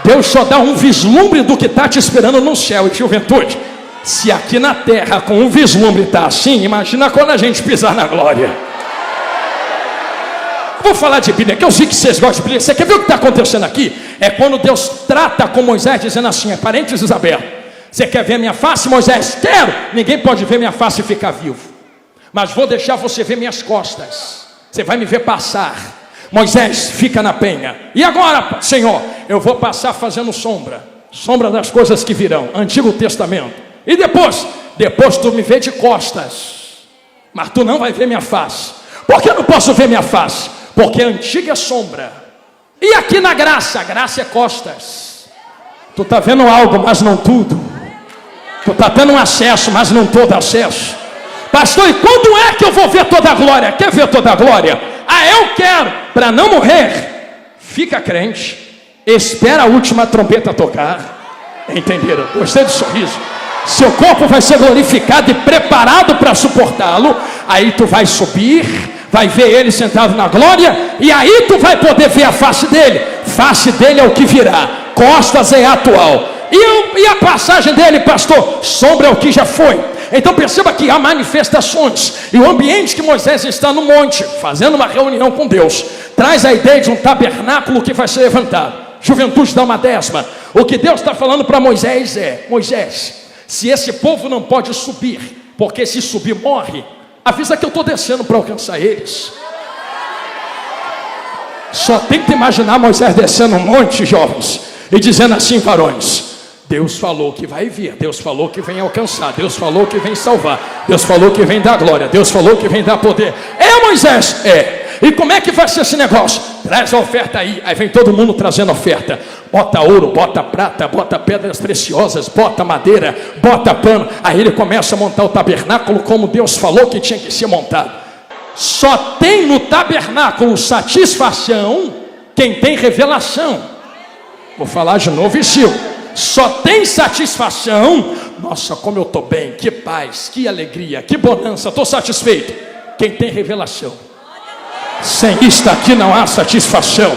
Deus só dá um vislumbre do que está te esperando no céu. E juventude, se aqui na terra com um vislumbre está assim, imagina quando a gente pisar na glória. Vou falar de Bíblia, que eu sei que vocês gostam de Bíblia. Você quer ver o que está acontecendo aqui? É quando Deus trata com Moisés, dizendo assim, parênteses aberto. Você quer ver minha face, Moisés? Quero. Ninguém pode ver minha face e ficar vivo. Mas vou deixar você ver minhas costas. Você vai me ver passar. Moisés, fica na penha. E agora, Senhor, eu vou passar fazendo sombra. Sombra das coisas que virão. Antigo Testamento. E depois tu me vê de costas. Mas tu não vai ver minha face. Por que eu não posso ver minha face? Porque a antiga é sombra. E aqui na graça, a graça é costas. Tu está vendo algo, mas não tudo. Tu está tendo um acesso, mas não todo acesso. Pastor, e quando é que eu vou ver toda a glória? Quer ver toda a glória? Ah, eu quero. Para não morrer, fica crente. Espera a última trombeta tocar. Entenderam? Gostei do sorriso. Seu corpo vai ser glorificado e preparado para suportá-lo. Aí tu vai subir, vai ver ele sentado na glória, e aí tu vai poder ver a face dele. Face dele é o que virá, costas é atual. E a passagem dele, pastor? Sombra é o que já foi. Então perceba que há manifestações, e o ambiente que Moisés está no monte, fazendo uma reunião com Deus, traz a ideia de um tabernáculo que vai ser levantado. Juventude dá uma décima. O que Deus está falando para Moisés é: Moisés, se esse povo não pode subir, porque se subir morre, avisa que eu estou descendo para alcançar eles. Só tenta imaginar Moisés descendo um monte, jovens, e dizendo assim: varões, Deus falou que vai vir, Deus falou que vem alcançar, Deus falou que vem salvar, Deus falou que vem dar glória, Deus falou que vem dar poder. É, Moisés? É. E como é que vai ser esse negócio? Traz a oferta aí. Aí vem todo mundo trazendo oferta. Bota ouro, bota prata, bota pedras preciosas, bota madeira, bota pano. Aí ele começa a montar o tabernáculo como Deus falou que tinha que ser montado. Só tem no tabernáculo satisfação quem tem revelação. Vou falar de novo e sigo. Só tem satisfação. Nossa, como eu estou bem, que paz, que alegria, que bonança, estou satisfeito. Quem tem revelação. Sem isto aqui não há satisfação.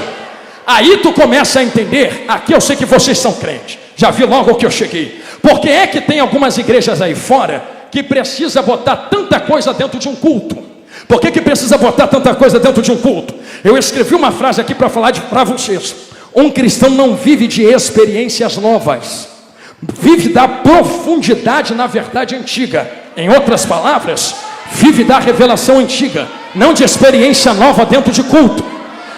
Aí tu começa a entender. Aqui eu sei que vocês são crentes, já vi logo que eu cheguei. Porque é que tem algumas igrejas aí fora que precisa botar tanta coisa dentro de um culto. Por que precisa botar tanta coisa dentro de um culto? Eu escrevi uma frase aqui para falar para vocês. Um cristão não vive de experiências novas, vive da profundidade na verdade antiga. Em outras palavras, vive da revelação antiga, não de experiência nova dentro de culto.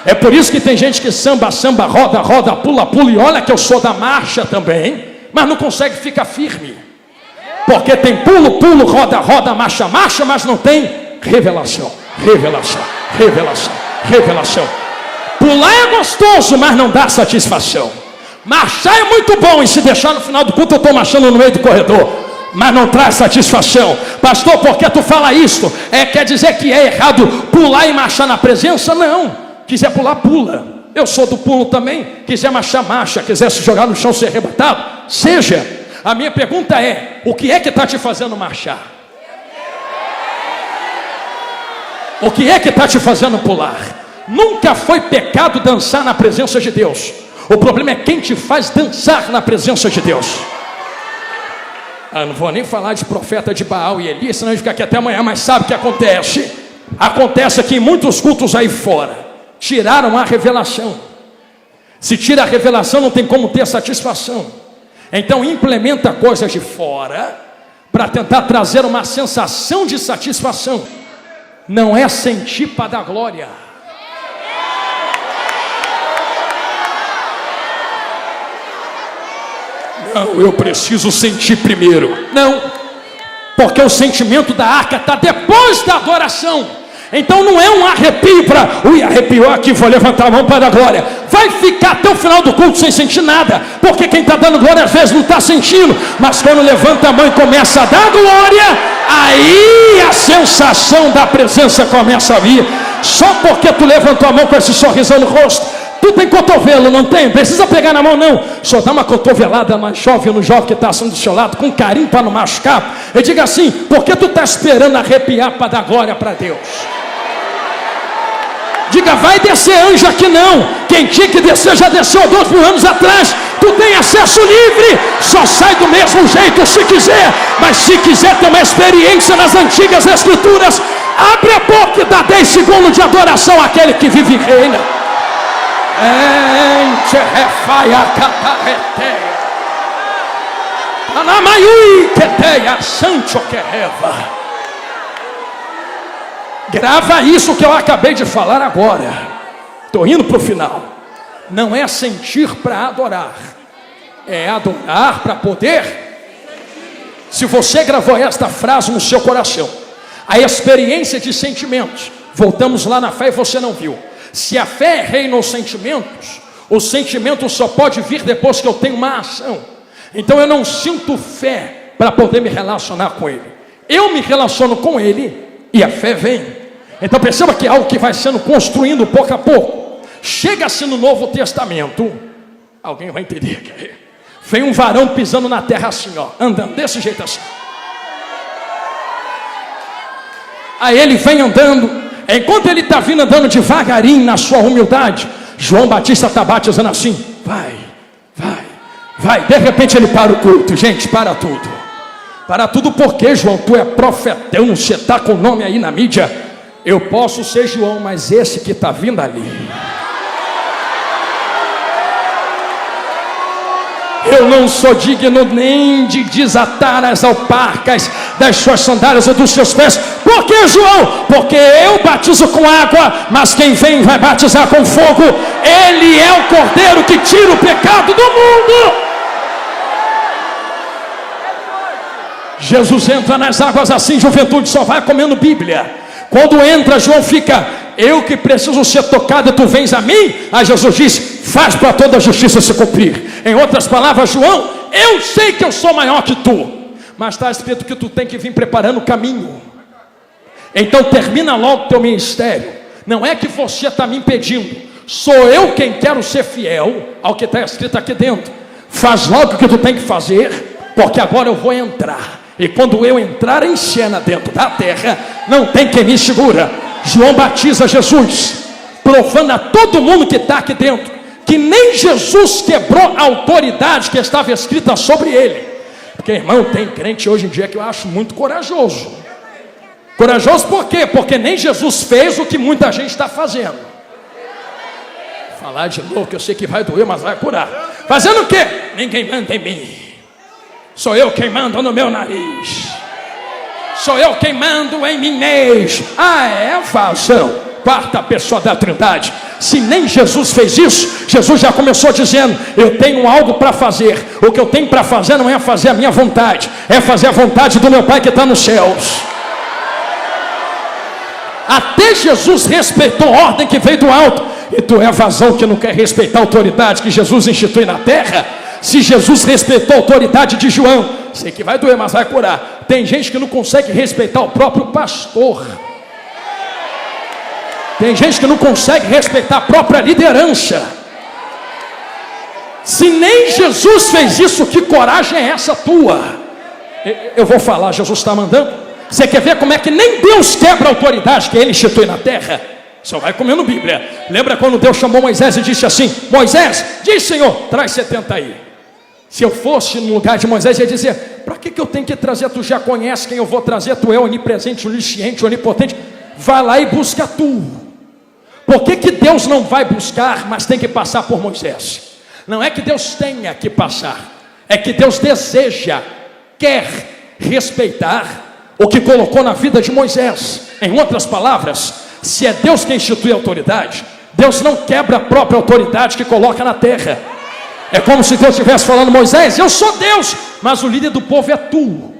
É por isso que tem gente que samba, samba, roda, roda, pula, pula. E olha que eu sou da marcha também, mas não consegue ficar firme. Porque tem pulo, pulo, roda, roda, marcha, marcha, mas não tem revelação, revelação, revelação, revelação. Pular é gostoso, mas não dá satisfação. Marchar é muito bom, e se deixar no final do culto eu estou marchando no meio do corredor, mas não traz satisfação. Pastor, por que tu fala isso? Quer dizer que é errado pular e marchar na presença? Não. Quiser pular, pula. Eu sou do pulo também. Quiser marchar, marcha. Quiser se jogar no chão, ser arrebatado, seja. A minha pergunta é: o que é que está te fazendo marchar? O que é que está te fazendo pular? Nunca foi pecado dançar na presença de Deus. O problema é quem te faz dançar na presença de Deus. Não vou nem falar de profeta de Baal e Elias, senão a gente fica aqui até amanhã. Mas sabe o que acontece? Acontece aqui em muitos cultos aí fora. Tiraram a revelação. Se tira a revelação, não tem como ter satisfação. Então implementa coisas de fora para tentar trazer uma sensação de satisfação. Não é sentir para dar glória. Não, eu preciso sentir primeiro. Não, porque o sentimento da arca está depois da adoração. Então não é um arrepio para, arrepiou aqui, vou levantar a mão para a glória. Vai ficar até o final do culto sem sentir nada, porque quem está dando glória às vezes não está sentindo. Mas quando levanta a mão e começa a dar glória, aí a sensação da presença começa a vir. Só porque tu levantou a mão com esse sorrisão no rosto. Tu tem cotovelo, não tem? Precisa pegar na mão, não. Só dá uma cotovelada no jovem que está assim do seu lado, com carinho para não machucar. E diga assim: por que tu está esperando arrepiar para dar glória para Deus? Diga: vai descer anjo aqui não. Quem tinha que descer já desceu 2 mil anos atrás. Tu tem acesso livre. Só sai do mesmo jeito se quiser. Mas se quiser ter uma experiência nas antigas escrituras, abre a boca e dá 10 segundos de adoração àquele que vive e reina. Grava isso que eu acabei de falar agora. Estou indo para o final. Não é sentir para adorar, é adorar para poder. Se você gravou esta frase no seu coração, a experiência de sentimentos, voltamos lá na fé e você não viu. Se a fé reina os sentimentos, o sentimento só pode vir depois que eu tenho uma ação. Então eu não sinto fé para poder me relacionar com Ele. Eu me relaciono com Ele e a fé vem. Então perceba que é algo que vai sendo construindo pouco a pouco. Chega-se no Novo Testamento, alguém vai entender. Vem um varão pisando na terra assim, ó, andando desse jeito assim. Aí ele vem andando. Enquanto ele está vindo andando devagarinho na sua humildade, João Batista está batizando assim: vai, vai, vai. De repente ele para o culto. Gente, para tudo. Para tudo porque, João, tu é profetão, você está com o nome aí na mídia. Eu posso ser João, mas esse que está vindo ali, eu não sou digno nem de desatar as alparcas das suas sandálias ou dos seus pés. Por que, João? Porque eu batizo com água, mas quem vem vai batizar com fogo. Ele é o Cordeiro que tira o pecado do mundo. Jesus entra nas águas assim, juventude, só vai comendo Bíblia. Quando entra, João fica: eu que preciso ser tocado, tu vens a mim? Aí Jesus diz: faz para toda a justiça se cumprir. Em outras palavras, João, eu sei que eu sou maior que tu, mas está escrito que tu tem que vir preparando o caminho. Então termina logo o teu ministério. Não é que você está me impedindo, sou eu quem quero ser fiel ao que está escrito aqui dentro. Faz logo o que tu tem que fazer, porque agora eu vou entrar. E quando eu entrar em cena dentro da terra, não tem quem me segura. João batiza Jesus, provando a todo mundo que está aqui dentro que nem Jesus quebrou a autoridade que estava escrita sobre ele. Porque, irmão, tem crente hoje em dia que eu acho muito corajoso. Corajoso por quê? Porque nem Jesus fez o que muita gente está fazendo. Falar de novo, que eu sei que vai doer, mas vai curar. Fazendo o quê? Ninguém manda em mim. Sou eu quem mando no meu nariz. Sou eu quem mando em mim mesmo. Ah, é vazão. Quarta pessoa da Trindade. Se nem Jesus fez isso, Jesus já começou dizendo: eu tenho algo para fazer. O que eu tenho para fazer não é fazer a minha vontade, é fazer a vontade do meu Pai que está nos céus. Até Jesus respeitou a ordem que veio do alto. E tu é vazão que não quer respeitar a autoridade que Jesus institui na terra. Se Jesus respeitou a autoridade de João, sei que vai doer, mas vai curar. Tem gente que não consegue respeitar o próprio pastor. Tem gente que não consegue respeitar a própria liderança. Se nem Jesus fez isso, que coragem é essa tua? Eu vou falar, Jesus está mandando. Você quer ver como é que nem Deus quebra a autoridade que ele institui na terra? Só vai comendo Bíblia. Lembra quando Deus chamou Moisés e disse assim: Moisés, diz Senhor, traz 70 aí. Se eu fosse no lugar de Moisés, eu ia dizer: para que eu tenho que trazer? Tu já conhece quem eu vou trazer, tu é onipresente, onisciente, onipotente. Vai lá e busca tu. Por que Deus não vai buscar, mas tem que passar por Moisés? Não é que Deus tenha que passar, é que Deus deseja, quer respeitar o que colocou na vida de Moisés. Em outras palavras, se é Deus quem institui a autoridade, Deus não quebra a própria autoridade que coloca na terra. É como se Deus estivesse falando: Moisés, eu sou Deus, mas o líder do povo é tu.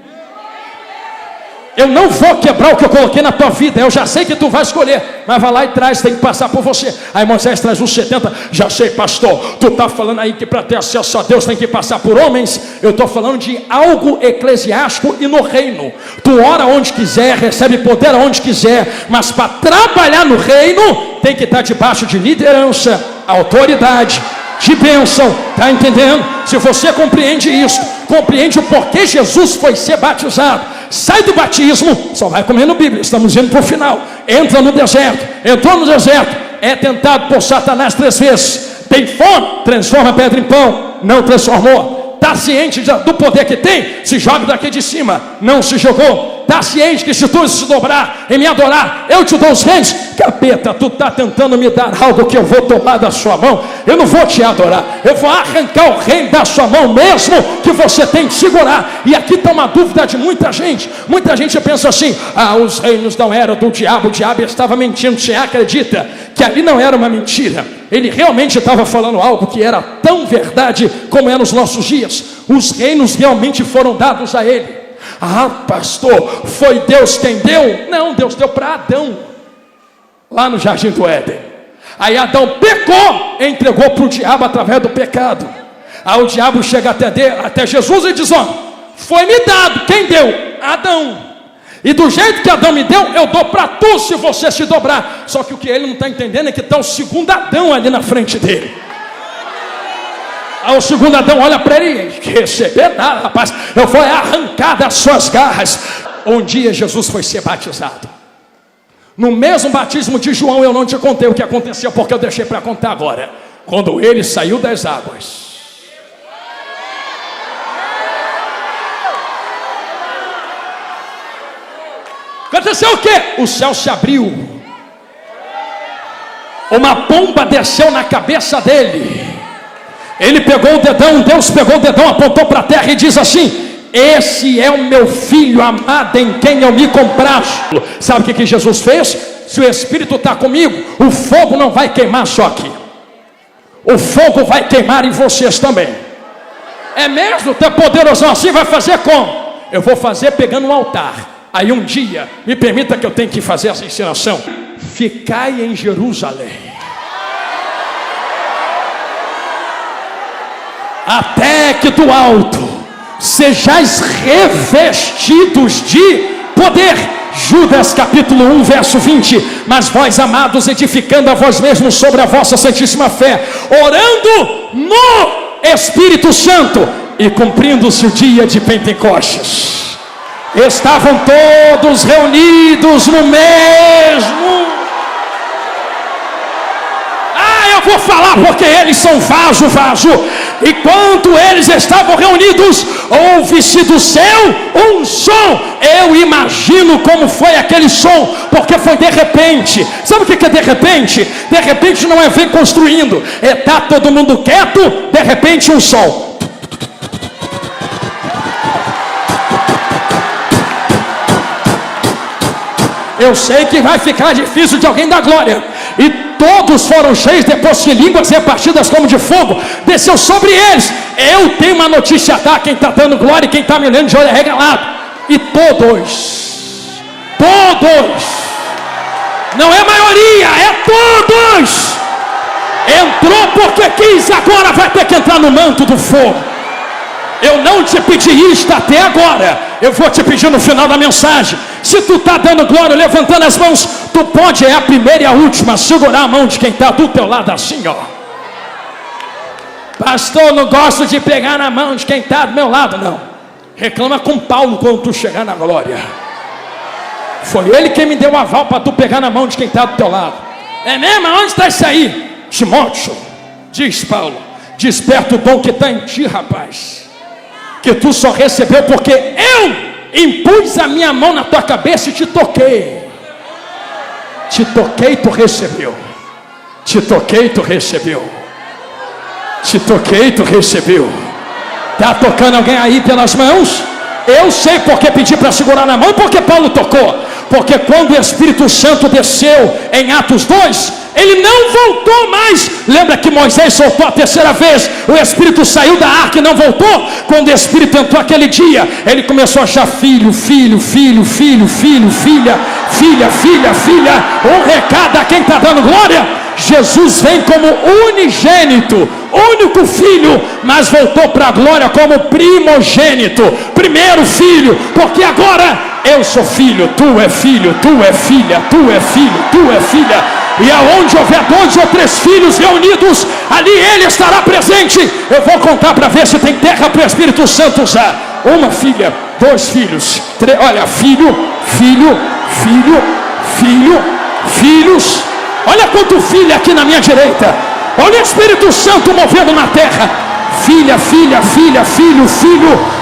Eu não vou quebrar o que eu coloquei na tua vida. Eu já sei que tu vai escolher, mas vai lá e traz, tem que passar por você. Aí Moisés traz os 70. Já sei, pastor, tu está falando aí que para ter acesso a Deus tem que passar por homens. Eu estou falando de algo eclesiástico e no reino. Tu ora onde quiser, recebe poder onde quiser, mas para trabalhar no reino tem que estar debaixo de liderança, autoridade, de bênção. Está entendendo? Se você compreende isso, compreende o porquê Jesus foi ser batizado, sai do batismo, só vai comendo Bíblia. Estamos indo para o final. Entra no deserto. Entrou no deserto, é tentado por Satanás 3 vezes. Tem fome, transforma a pedra em pão. Não transformou. Está ciente do poder que tem? Se joga daqui de cima. Não se jogou. Está ciente que se tu se dobrar e me adorar, eu te dou os reis? Capeta, tu está tentando me dar algo que eu vou tomar da sua mão. Eu não vou te adorar, eu vou arrancar o reino da sua mão mesmo que você tem que segurar. E aqui está uma dúvida de muita gente. Muita gente pensa assim: ah, os reinos não eram do diabo, o diabo estava mentindo. Você acredita que ali não era uma mentira? Ele realmente estava falando algo que era tão verdade como é nos nossos dias. Os reinos realmente foram dados a ele. Ah, pastor, foi Deus quem deu? Não, Deus deu para Adão, lá no jardim do Éden. Aí Adão pecou, entregou para o diabo através do pecado. Aí o diabo chega até Jesus e diz: ó, foi-me dado, quem deu? Adão. E do jeito que Adão me deu, eu dou para tu se você se dobrar. Só que o que ele não está entendendo é que está o segundo Adão ali na frente dele. Aí o segundo Adão olha para ele: que receber nada, rapaz, eu vou arrancar das suas garras. Um dia Jesus foi ser batizado. No mesmo batismo de João, eu não te contei o que aconteceu, porque eu deixei para contar agora. Quando ele saiu das águas, aconteceu o quê? O céu se abriu. Uma pomba desceu na cabeça dele. Ele pegou o dedão, Deus pegou o dedão, apontou para a terra e diz assim: esse é o meu filho amado em quem eu me comprazo. Sabe o que Jesus fez? Se o Espírito está comigo, o fogo não vai queimar só aqui, o fogo vai queimar em vocês também. É mesmo? Tá poderosão assim? Vai fazer como? Eu vou fazer pegando um altar. Aí um dia, me permita que eu tenha que fazer essa ensinação. Ficai em Jerusalém, até que do alto sejais revestidos de poder. Judas capítulo 1 verso 20. Mas vós, amados, edificando a vós mesmos sobre a vossa santíssima fé, orando no Espírito Santo, e cumprindo-se o dia de Pentecostes, estavam todos reunidos no mesmo. Eu vou falar porque eles são vaso. E quando eles estavam reunidos, ouve-se do céu um som. Eu imagino como foi aquele som, porque foi de repente. Sabe o que é de repente? De repente não é vem construindo, é tá todo mundo quieto, de repente um som. Eu sei que vai ficar difícil de alguém dar glória. E todos foram cheios, depois que línguas repartidas como de fogo desceu sobre eles. Eu tenho uma notícia a dar, quem está dando glória e quem está me olhando de olho arregalado. E todos, não é maioria, é todos, entrou porque quis, agora vai ter que entrar no manto do fogo. Eu não te pedi isto até agora, eu vou te pedir no final da mensagem. Se tu está dando glória, levantando as mãos, tu pode, é a primeira e a última, segurar a mão de quem está do teu lado assim, ó. Pastor, não gosto de pegar na mão de quem está do meu lado, não. Reclama com Paulo quando tu chegar na glória. Foi ele quem me deu o aval para tu pegar na mão de quem está do teu lado. É mesmo? Onde está isso aí? Timóteo, diz Paulo, desperta o dom que está em ti, rapaz, que tu só recebeu porque eu impus a minha mão na tua cabeça e te toquei. Te toquei, tu recebeu. Te toquei, tu recebeu. Te toquei, tu recebeu. Está tocando alguém aí pelas mãos? Eu sei porque pedi para segurar na mão, porque Paulo tocou. Porque quando o Espírito Santo desceu em Atos 2, ele não voltou mais. Lembra que Moisés soltou a terceira vez, o Espírito saiu da arca e não voltou? Quando o Espírito entrou aquele dia, ele começou a achar filho. Um recado a quem está dando glória: Jesus vem como unigênito, único filho, mas voltou para a glória como primogênito, primeiro filho, porque agora eu sou filho, tu é filho, tu é filha, tu é filho, tu é filha. E aonde houver 2 ou 3 filhos reunidos, ali ele estará presente. Eu vou contar para ver se tem terra para o Espírito Santo usar. 1 filha, 2 filhos, 3, olha, filhos. Olha quanto filho aqui na minha direita. Olha o Espírito Santo movendo na terra. Filho.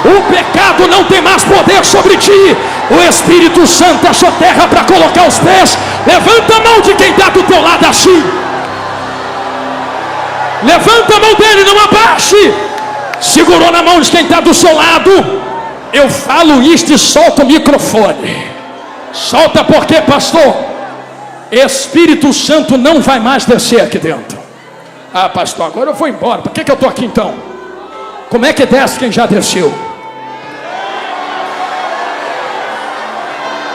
O pecado não tem mais poder sobre ti. O Espírito Santo achou terra para colocar os pés. Levanta a mão de quem está do teu lado assim. Levanta a mão dele, não abaixe. Segurou na mão de quem está do seu lado. Eu falo isto e solto o microfone. Solta porque, pastor, Espírito Santo não vai mais descer aqui dentro. Ah, pastor, agora eu vou embora. Por que eu estou aqui então? Como é que desce quem já desceu?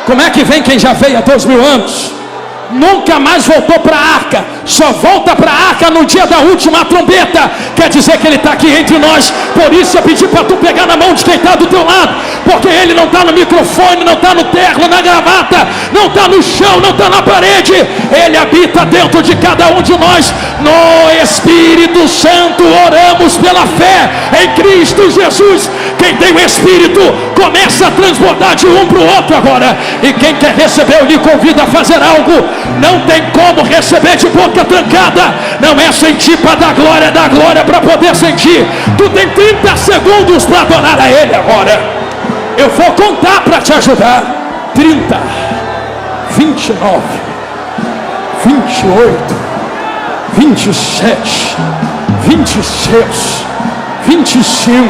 Como é que vem quem já veio há 2000 anos? Nunca mais voltou para a arca. Só volta para a arca no dia da última trombeta. Quer dizer que ele está aqui entre nós. Por isso eu pedi para tu pegar na mão de quem está do teu lado, porque ele não está no microfone, não está no terno, na gravata, não está no chão, não está na parede. Ele habita dentro de cada um de nós. No Espírito Santo oramos pela fé em Cristo Jesus. Quem tem o Espírito começa a transbordar de um para o outro agora. E quem quer receber, eu lhe convido a fazer algo. Não tem como receber de boca trancada. Não é sentir para dar glória, é dar glória para poder sentir. Tu tem 30 segundos para adorar a Ele agora. Eu vou contar para te ajudar. 30, 29, 28, 27, 26, 25,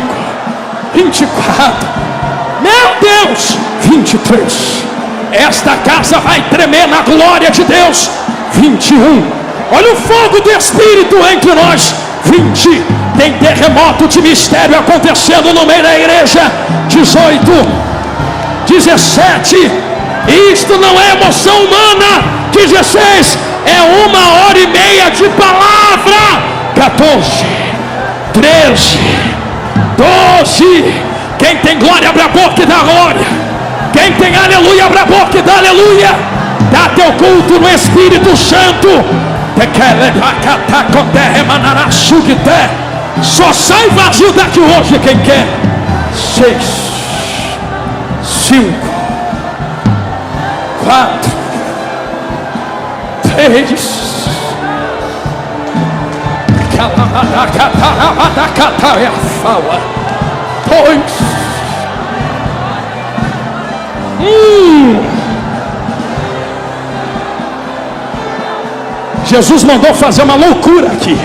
24, meu Deus, 23. Esta casa vai tremer na glória de Deus. 21. Olha o fogo do Espírito entre nós. 20. Tem terremoto de mistério acontecendo no meio da igreja. 18. 17. Isto não é emoção humana. 16. É 1h30 de palavra. 14. 13. 12. Quem tem glória, abre a boca e dá glória. Quem tem aleluia, abre a boca e dá aleluia. Dá teu culto no Espírito Santo. Só sai vazio daqui hoje quem quer. 6, 5, 4, 3, 2. Jesus mandou fazer uma loucura aqui,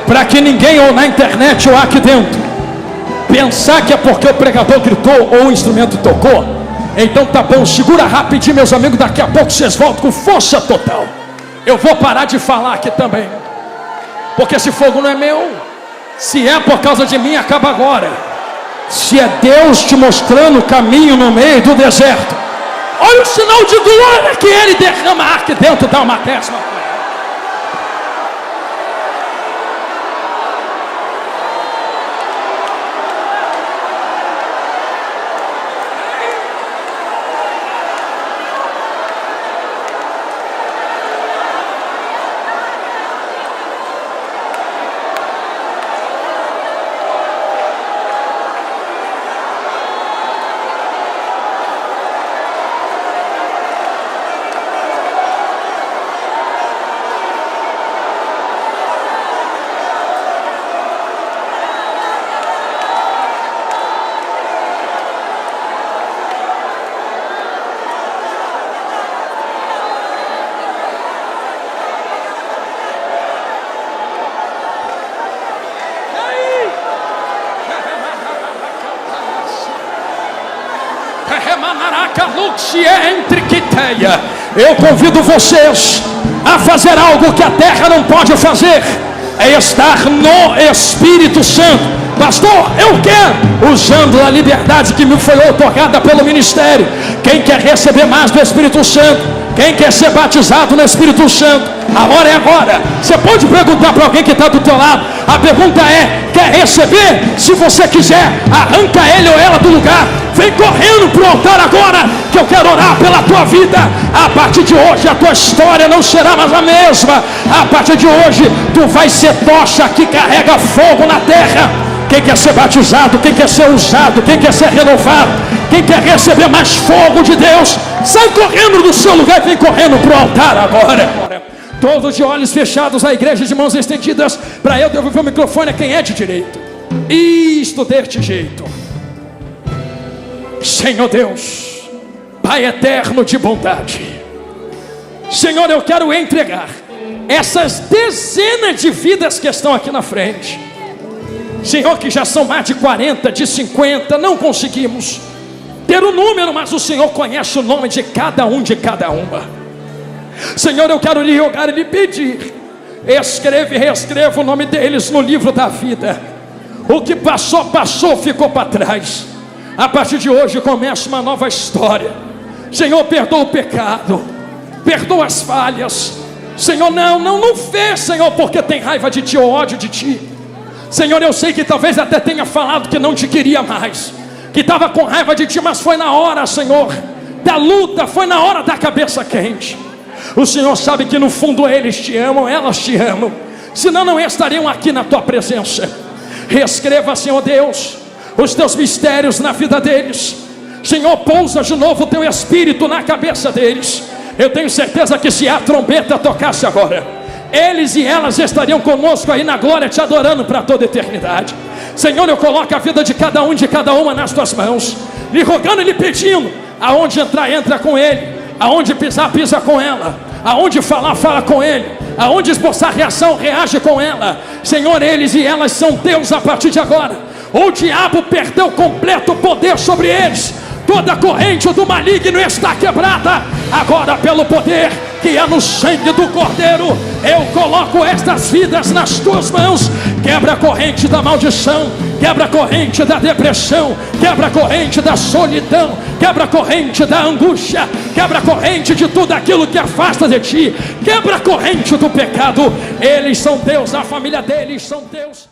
para que ninguém, ou na internet ou aqui dentro, pensar que é porque o pregador gritou ou o instrumento tocou. Então tá bom, segura rapidinho, meus amigos, daqui a pouco vocês voltam com força total. Eu vou parar de falar aqui também, porque esse fogo não é meu. Se é por causa de mim, acaba agora. Se é Deus te mostrando o caminho no meio do deserto, olha o sinal de glória que Ele derrama aqui dentro da uma décima. Eu convido vocês a fazer algo que a terra não pode fazer. É estar no Espírito Santo. Pastor, eu quero, usando a liberdade que me foi otorgada pelo ministério. Quem quer receber mais do Espírito Santo, quem quer ser batizado no Espírito Santo, a hora é agora. Você pode perguntar para alguém que está do teu lado. A pergunta é: quer receber? Se você quiser, arranca ele ou ela do lugar. Vem correndo para o altar agora, que eu quero orar pela tua vida. A partir de hoje a tua história não será mais a mesma. A partir de hoje tu vai ser tocha que carrega fogo na terra. Quem quer ser batizado, quem quer ser usado, quem quer ser renovado, quem quer receber mais fogo de Deus, sai correndo do seu lugar e vem correndo para o altar agora. Todos de olhos fechados, a igreja de mãos estendidas, para eu devolver o microfone a quem é de direito. Isto deste jeito. Senhor Deus, Pai eterno de bondade, Senhor, eu quero entregar essas dezenas de vidas que estão aqui na frente. Senhor, que já são mais de 40, de 50, não conseguimos ter o número, mas o Senhor conhece o nome de cada um, de cada uma. Senhor, eu quero lhe rogar e lhe pedir, escreve e reescreva o nome deles no livro da vida. O que passou, passou, ficou para trás. A partir de hoje começa uma nova história. Senhor, perdoa o pecado, perdoa as falhas. Senhor, não fez, Senhor, porque tem raiva de ti ou ódio de ti. Senhor, eu sei que talvez até tenha falado que não te queria mais, que estava com raiva de ti, mas foi na hora, Senhor, da luta, foi na hora da cabeça quente. O Senhor sabe que no fundo eles te amam, elas te amam, senão não estariam aqui na tua presença. Reescreva, Senhor Deus, os teus mistérios na vida deles. Senhor, pousa de novo o teu Espírito na cabeça deles. Eu tenho certeza que se a trombeta tocasse agora, eles e elas estariam conosco aí na glória, te adorando para toda a eternidade. Senhor, eu coloco a vida de cada um e de cada uma nas tuas mãos, lhe rogando e lhe pedindo, aonde entrar, entra com ele, aonde pisar, pisa com ela, aonde falar, fala com ele, aonde esboçar reação, reage com ela. Senhor, eles e elas são teus a partir de agora. O diabo perdeu completo poder sobre eles. Toda corrente do maligno está quebrada agora pelo poder que é no sangue do Cordeiro. Eu coloco estas vidas nas tuas mãos. Quebra a corrente da maldição, quebra a corrente da depressão, quebra a corrente da solidão, quebra a corrente da angústia, quebra a corrente de tudo aquilo que afasta de ti, quebra a corrente do pecado. Eles são teus, a família deles são teus.